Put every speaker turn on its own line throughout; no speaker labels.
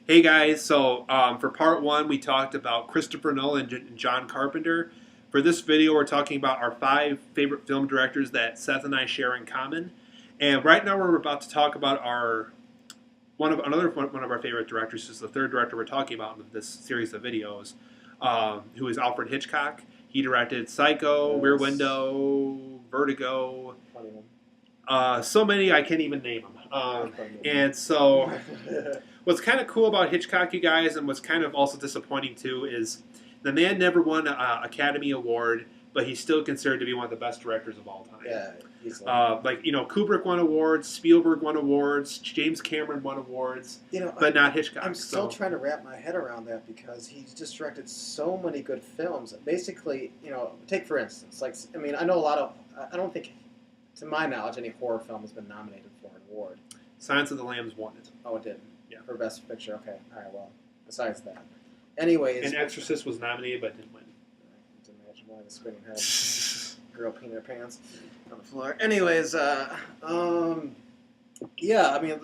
Hey guys, so for part one, we talked about Christopher Nolan and John Carpenter. For this video, we're talking about our 5 favorite film directors that Seth and I share in common. And right now, we're about to talk about our one of our favorite directors. This is the third director we're talking about in this series of videos, who is Alfred Hitchcock. He directed Psycho, Rear Window, Vertigo, so many I can't even name them. And so, what's kind of cool about Hitchcock, you guys, and what's kind of also disappointing too, is the man never won an Academy Award, but he's still considered to be one of the best directors of all time.
Yeah, he's
Kubrick won awards, Spielberg won awards, James Cameron won awards, but not Hitchcock.
I'm still trying to wrap my head around that because he's just directed so many good films. Basically, take for instance, I know a lot of. I don't think, to my knowledge, any horror film has been nominated for an award.
Silence of the Lambs won it.
Oh, it did?
Yeah.
For Best Picture, okay. All right, well, besides that. Anyways.
And Exorcist was nominated but didn't win.
I can imagine why the spinning head. Girl peeing their pants on the floor. Anyways,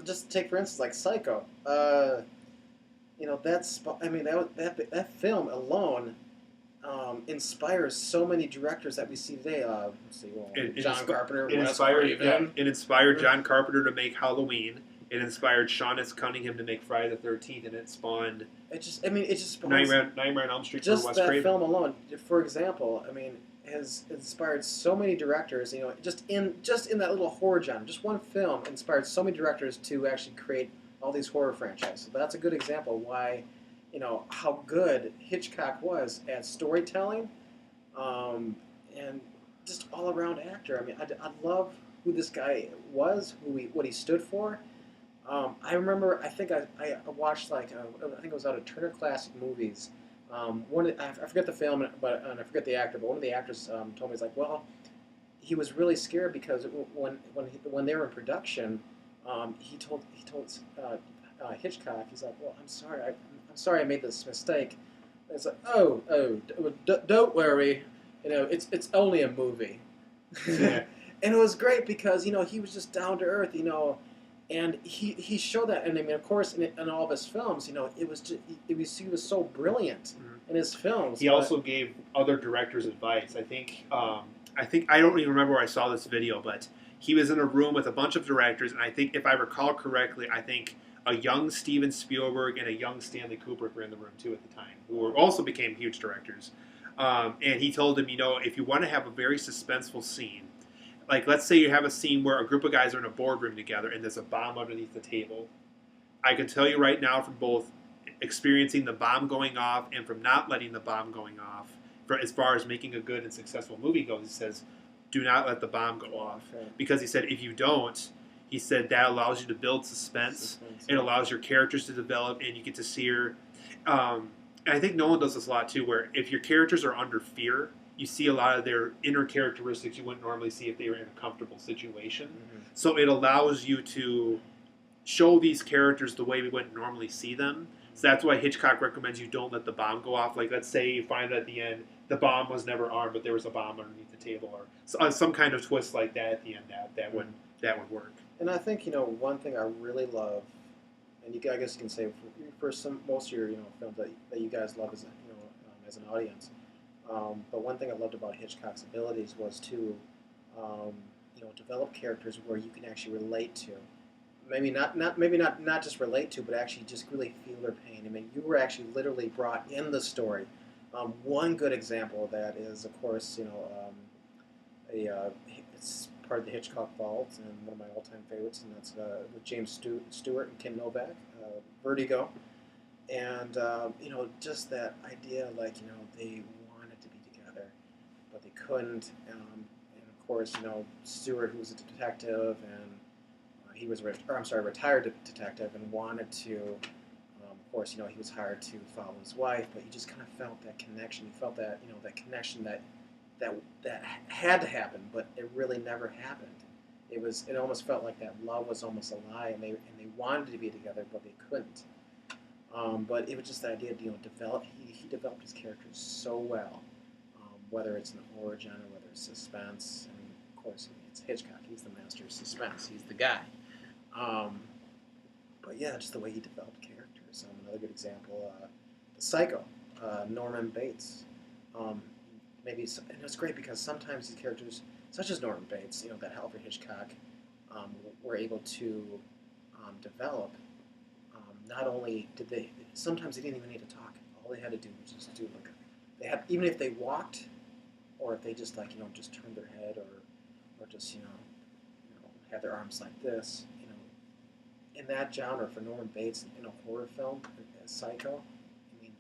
just take for instance, like Psycho. That film alone inspires so many directors that we see today. John Carpenter,
It inspired John Carpenter to make Halloween. It inspired Sean S. Cunningham to make Friday the 13th, and it spawned.
It just
Nightmare on Elm Street.
Just
for Wes
that
Craven.
film alone, for example, has inspired so many directors. Just in that little horror genre, just one film inspired so many directors to actually create all these horror franchises. So that's a good example of why, how good Hitchcock was at storytelling, and just all around actor. I love who this guy was, what he stood for. I remember. I think I watched I think it was out of Turner Classic Movies. I forget the film, and I forget the actor. But one of the actors told me, he's like, well, he was really scared because when they were in production, he told Hitchcock, he's like, well, I'm sorry I made this mistake. And it's like, don't worry, it's only a movie.
Yeah.
And it was great because he was just down to earth, and he showed that. And of course, in all of his films, he was so brilliant in his films.
He also gave other directors advice. I think I don't even remember where I saw this video, but he was in a room with a bunch of directors, and I think if I recall correctly, I think a young Steven Spielberg and a young Stanley Kubrick were in the room too at the time, who also became huge directors. And he told him, if you want to have a very suspenseful scene. Like, let's say you have a scene where a group of guys are in a boardroom together and there's a bomb underneath the table. I can tell you right now, from both experiencing the bomb going off and from not letting the bomb going off, as far as making a good and successful movie goes, he says, do not let the bomb go off.
Okay.
Because he said, if you don't, he said, that allows you to build suspense. It allows your characters to develop, and you get to see her. And I think Nolan does this a lot, too, where if your characters are under fear, you see a lot of their inner characteristics you wouldn't normally see if they were in a comfortable situation.
Mm-hmm.
So it allows you to show these characters the way we wouldn't normally see them. So that's why Hitchcock recommends you don't let the bomb go off. Like, let's say you find that at the end the bomb was never armed, but there was a bomb underneath the table, or some kind of twist like that at the end that would work.
And I think one thing I really love, and I guess you can say for most of your films that you guys love as an audience. But one thing I loved about Hitchcock's abilities was to, develop characters where you can actually relate to. Maybe not just relate to, but actually just really feel their pain. You were actually literally brought in the story. One good example of that is, of course, it's part of the Hitchcock Vault and one of my all-time favorites, and that's with James Stewart and Ken Novak, Vertigo. And just that idea, they wanted to be together, but they couldn't. And of course, Stewart, who was a detective, and he was retired detective, and wanted to. Of course, he was hired to follow his wife, but you just kind of felt that connection. You felt that that connection that had to happen, but it really never happened. It almost felt like that love was almost a lie, and they wanted to be together, but they couldn't. But it was just the idea of develop. He developed his characters so well, whether it's an horror genre, whether it's suspense, and of course it's Hitchcock. He's the master of suspense. He's the guy. But yeah, just the way he developed characters. characters. Another good example, Psycho, Norman Bates. And it's great because sometimes these characters, such as Norman Bates, that Alfred Hitchcock, were able to develop. Not only did sometimes they didn't even need to talk. All they had to do was just do they had, even if they walked, or if they just just turned their head, or just had their arms like this, in that genre for Norman Bates in a horror film, as Psycho,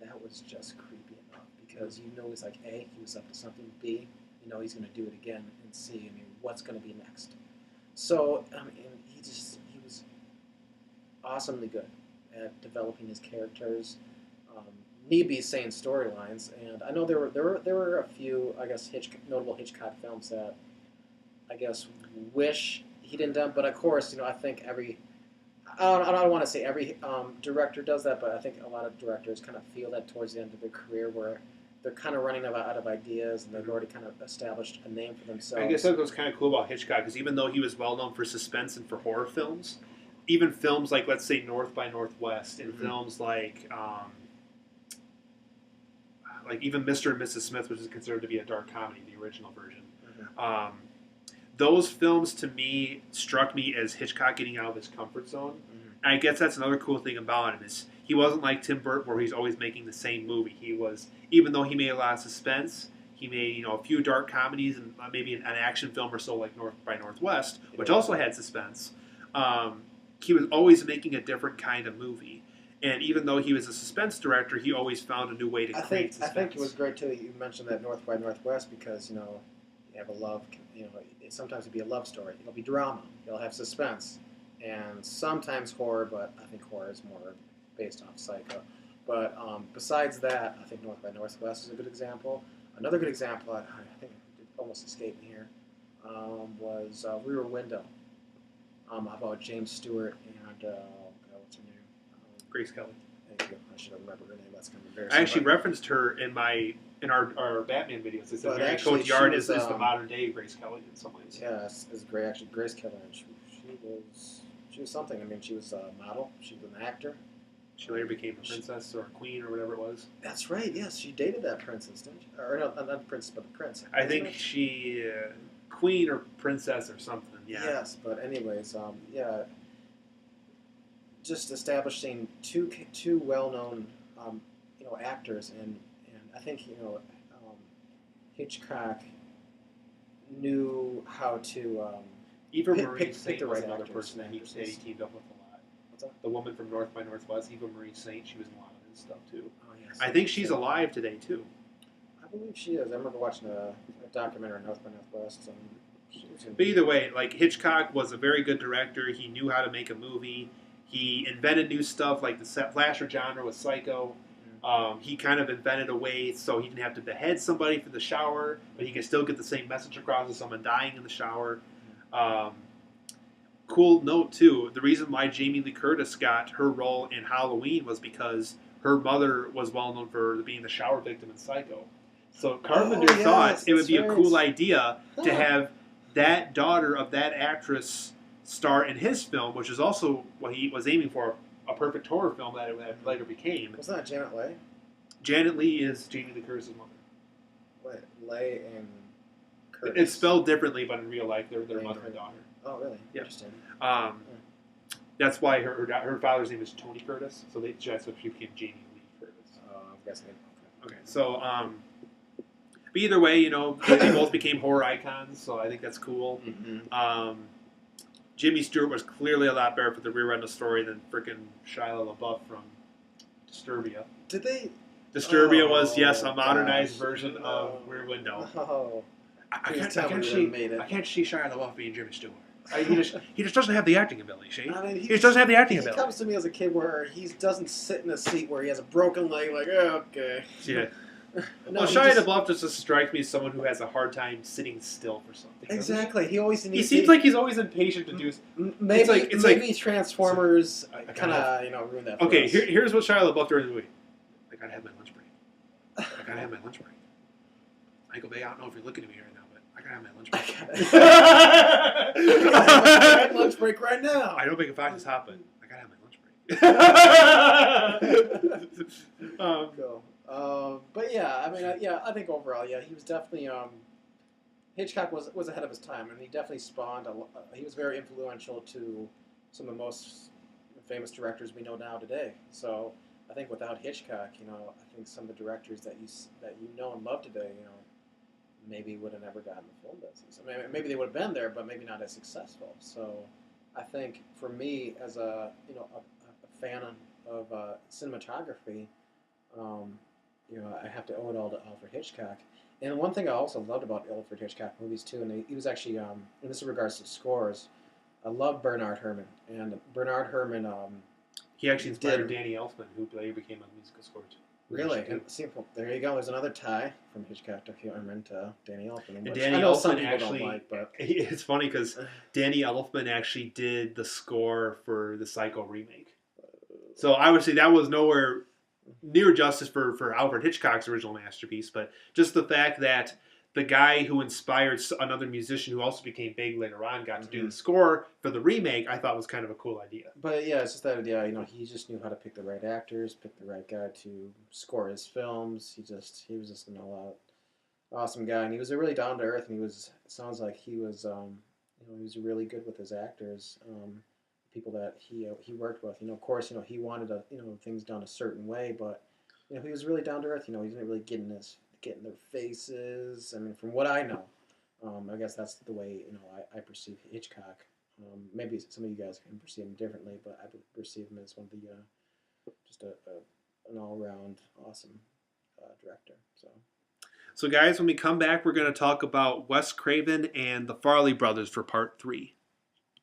that was just creepy enough because he's like A, he was up to something. B, he's going to do it again, and C, what's going to be next. So he was awesomely good at developing his characters. Need be saying storylines, and I know there were a few, I guess, notable Hitchcock films that I guess wish he didn't done, but of course, I think I don't want to say every director does that, but I think a lot of directors kind of feel that towards the end of their career, where they're kind of running out of ideas, and they've already kind of established a name for themselves.
I guess that's what's kind of cool about Hitchcock, because even though he was well known for suspense and for horror films, even films like, let's say, North by Northwest, and films like even Mr. and Mrs. Smith, which is considered to be a dark comedy, the original version. Those films, to me, struck me as Hitchcock getting out of his comfort zone. And I guess that's another cool thing about him, is he wasn't like Tim Burton, where he's always making the same movie. He was, even though he made a lot of suspense, he made a few dark comedies and maybe an action film or so, like North by Northwest, which also had suspense. He was always making a different kind of movie. And even though he was a suspense director, he always found a new way to create suspense.
I think it was great, too, that you mentioned that North by Northwest, because, you have a love, sometimes it'll be a love story. It'll be drama. It'll have suspense. And sometimes horror, but I think horror is more based off Psycho. But besides that, I think North by Northwest is a good example. Another good example, I think it almost escaped me here, was Rear Window, about James Stewart and, what's her name?
Grace Kelly.
Thank you. I should have remembered her name. That's kind of embarrassing.
I actually referenced her in our Batman videos. It said Mary Cotillard is the modern day Grace Kelly in some ways.
Yeah, it's great. Actually, Grace Kelly, she was something. She was a model. She was an actor.
She later became a princess or a queen or whatever it was.
That's right. Yes, she dated that princess, didn't she? Or no, not the princess, but the prince.
I think she queen or princess or something. Yeah.
Yes, but anyways, yeah. Just establishing two well-known, actors, and I think Hitchcock knew how to
Eva Marie Saint
the
was
right
another
actors
person that
and
he
actresses.
teamed up with a lot.
What's that?
The woman from North by Northwest, Eva Marie Saint, she was in a lot of his stuff too.
Oh, yes.
I think she's alive today too.
I believe she is. I remember watching a documentary on North by Northwest.
But either way, Hitchcock was a very good director. He knew how to make a movie. He invented new stuff like the slasher genre with Psycho. He kind of invented a way so he didn't have to behead somebody for the shower, but he could still get the same message across as someone dying in the shower. Cool note, too, the reason why Jamie Lee Curtis got her role in Halloween was because her mother was well known for being the shower victim in Psycho. So Carpenter thought it would be a cool idea to have that daughter of that actress star in his film, which is also what he was aiming for, a perfect horror film that it later became.
Wasn't that Janet Leigh?
Janet Leigh is Jamie Lee Curtis' mother.
Wait, Leigh and Curtis?
It's spelled differently, but in real life, they're mother and daughter.
Oh, really?
Yeah.
Interesting.
That's why her father's name is Tony Curtis, so that's what she became Jamie Lee Curtis.
Oh, I'm guessing.
Okay, so, but either way, they both became horror icons, so I think that's cool.
Mm-hmm.
Jimmy Stewart was clearly a lot better for the Rear Window story than frickin' Shia LaBeouf from Disturbia.
Did they?
Disturbia was, yes, a modernized version of Rear Window.
Oh.
I can't see Shia LaBeouf being Jimmy Stewart. He just doesn't have the acting ability, Shane. He just doesn't have the acting ability.
He comes to me as a kid where he doesn't sit in a seat where he has a broken leg, like, oh, okay.
Yeah. No, Shia LaBeouf just strikes me as someone who has a hard time sitting still for something.
Exactly. He
seems like he's always impatient to do.
Maybe Transformers kind of ruined that.
Okay, here's what Shia LaBeouf during the movie. I gotta have my lunch break. Michael Bay, I don't know if you're looking at me right now, but I gotta have my lunch break.
I have my lunch break right now.
I don't make a fast happen. I gotta have my lunch break.
Cool. But yeah, I mean, I think overall, yeah, he was definitely Hitchcock was ahead of his time, and he definitely spawned. He was very influential to some of the most famous directors we know now today. So I think without Hitchcock, I think some of the directors that you know and love today, maybe would have never gotten the film business. I mean, maybe they would have been there, but maybe not as successful. So I think for me, as a fan of cinematography, um, I have to owe it all to Alfred Hitchcock. And one thing I also loved about Alfred Hitchcock movies too, and he was actually, and this is in regards to scores, I love Bernard Herrmann, and Bernard Herrmann
He actually inspired
did
Danny Elfman, who later became a musical score.
really. And see, there you go. There's another tie from Hitchcock to Herrmann to Danny Elfman,
And
which
Danny
I know
Elfman
some people
actually,
don't like, but
it's funny because Danny Elfman actually did the score for the Psycho remake. So obviously that was nowhere near justice for Alfred Hitchcock's original masterpiece, but just the fact that the guy who inspired another musician who also became big later on got to do the score for the remake, I thought was kind of a cool idea.
But yeah, it's just that idea. He just knew how to pick the right actors, pick the right guy to score his films. He was just an all out awesome guy, and he was a really down to earth. And it sounds like he was he was really good with his actors. People that he worked with. Of course, he wanted things done a certain way, but he was really down to earth. He didn't really get in their faces. I mean, from what I know, I guess that's the way I perceive Hitchcock. Maybe some of you guys can perceive him differently, but I perceive him as one of the just an all around awesome director.
So guys, when we come back, we're going to talk about Wes Craven and the Farley brothers for part 3.